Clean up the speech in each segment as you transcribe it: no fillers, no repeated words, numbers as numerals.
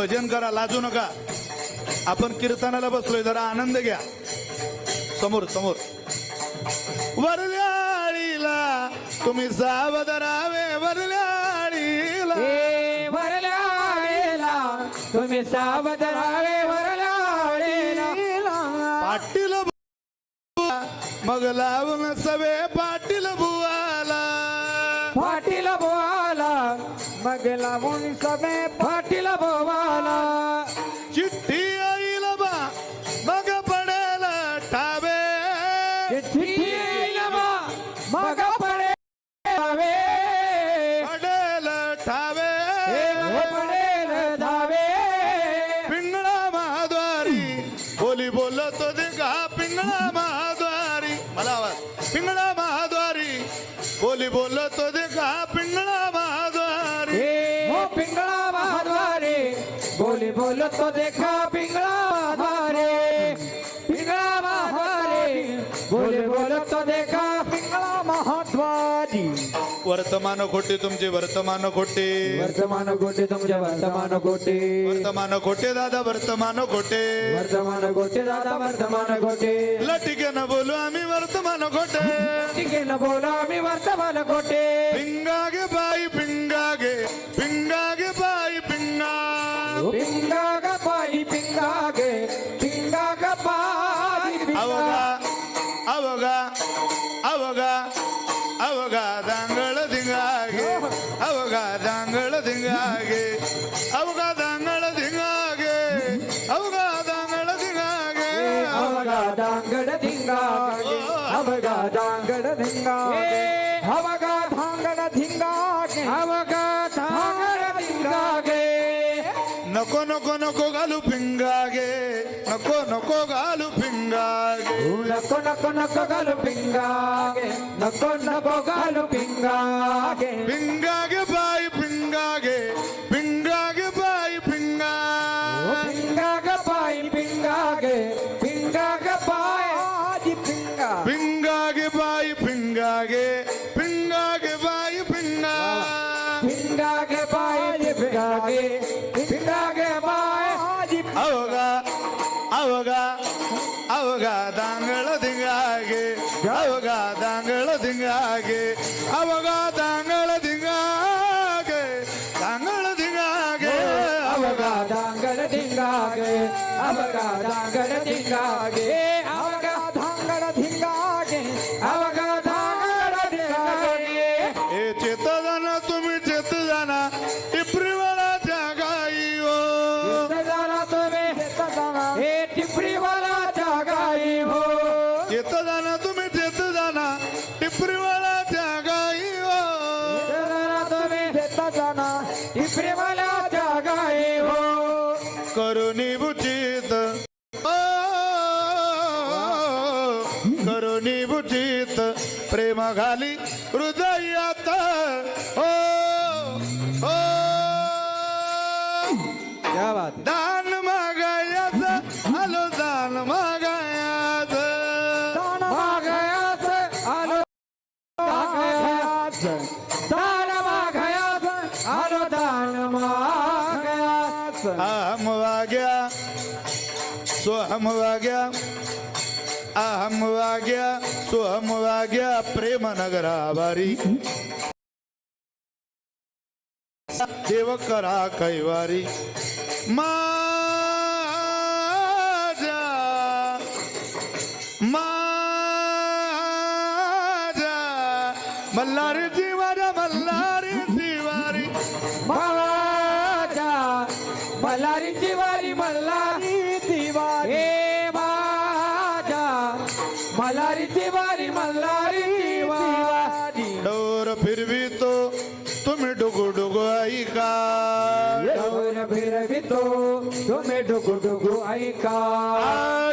भजन करा, लाजू नका. आपण कीर्तनाला बसलोय, जरा आनंद घ्या. समोर समोर. वरल्याळीला तुम्ही सावध राहावे, वरल्याळीला वरल्याळीला तुम्ही सावध राहावे, वरल्याळीला पाटील बुवा मग लावून सवे पाटील बुवाला, पाटील बोवाला मग लावून सबे पाटील बोवाला. चिठ्ठी येईल बा मग पडेल ठावे, चिठ्ठी येईल बा मग पडेल पडेल ठावे, पडेल धावे. पिंगळा महाद्वारी बोली बोलतो दे का, पिंगळा महाद्वारी. मला आवाज. पिंगळा महाद्वारी बोली बोलतो दे का, पिंगळा महाद्वारी. हो पिंगळा महाद्वारे बोली बोलतो देखा, पिंगळा महाद्वारे पिंगळा महाद्वारे बोली बोलतो देखा, पिंगळा महाद्वारी. वर्तमान खोटे तुमचे वर्तमान खोटे, वर्तमान गोटे तुमच्या वर्तमान गोटे, वर्तमान खोटे दादा वर्तमान खोटे. वर्तमान गोटे दादा वर्तमान गोटे. लटिके न बोलू आम्ही वर्तमान खोटे, ठीक न बोला आम्ही वर्तमान गोटे. पिंगागे बाई पिंगागे, पिंगागे बाई पिंगा. पिंगा ग पायी पिंगा गे, पिंगा ग पायी अवगा अवगा अवगा अवगा दांगळ धिंगागे, अवगा दांगळ धिंगागे, अवगा दांगळ धिंगागे, अवगा दांगळ धिंगागे. अवगा दांगड धिंगागे, अवगा दांगड धिंगागे, अवगा धांगड धिंगागे, अवगा धांगड धिंगागे. नको नको नको घालू पिंगागे, नको नको घालू पिंगागे. नको नको नको घालू पिंगागे, नको नको घालू पिंगागे. पिंगागे बाई पिंगागे, पिंगागे बाई पिंगा. पिंगा ग पायी पिंगागे, पिंगा ग पायी पिंगा. पिंगागे बाई पिंगागे, पिंगागे बाई पिंगा. पिंगागे पायी पिंगागे, पिंगागे पायी. अवगा अवगा अवगा दांगळ धिंगागे, अवगा दांगळ धिंगागे, अवगा दांगळ धिंगागे, दांगळ धिंगागे. अवगा दांगड धिंगागे, अवगा दांगड धिंगागे, अवगा धांगड धिंगागे, अवगा धांगड धिंगागे. हे चेत जाना तुम्ही चेत जाना, टिपरीवालाच्या गाई हो. जाना तुम्ही हे टिपरीवालाच्या गाई हो. चेत जाना तुम्ही चेत जाना, टिपरीवालाच्या गाई हो. जाना तुम्ही जाना टिपरीवालाच्या गाई हो. करुणी बुचित करुणी बुचित प्रेम घाली हृदयात. हो हो क्या बात. दान मागायचं आलो, दान मागायचं. दान मागायचं आलो, मागायचं. दान मागायचं आलो, दान मागायचं. अहम वाग्या सोहम वाग्या, अहम वाग्या सोहम वाग्या प्रेम नगरावारी. देव करा कैवारी. माझ्या माझ्या मल्हारीची, माझ्या मल्हारीची वारी. माझ्या मल्हारीची वारी, मल्हारीची वारी. हे माझ्या मल्हारीची वारी, मल्हारीची वारी. डोर फिरवितो तुम्ही डुगु डुगु ऐका. डोर फिरवितो तुम्ही डुगु डुगु ऐका.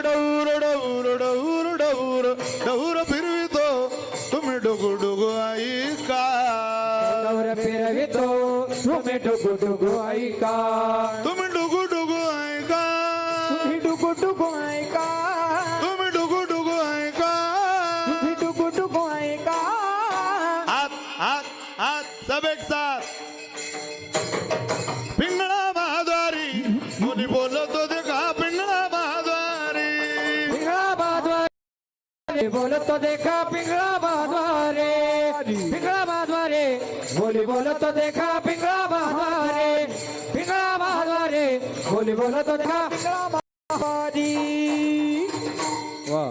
डौर डौर डौर डौर डौर फिरवितो तुम्ही डुगु डुगु ऐका. डोर फिरवितो तुम्ही डुगु डुगु ऐका. तुम्ही डुगु डुगु ऐका. तुम्ही डुगु डुगु ऐका. तुम्ही डुगु डुगु ऐका. तुम्ही डुगु डुगु ऐका. हात हात हात सब एक साथ. पिंगळा महाद्वारी बोलो तो देखा पिंगला बाद्वारे पिंगला बाद्वारे बोली बोलो तो देखा पिंगला बाद्वारे पिंगला बाद्वारे बोली बोलो तो देखा पिंगला बाद्वारी वाह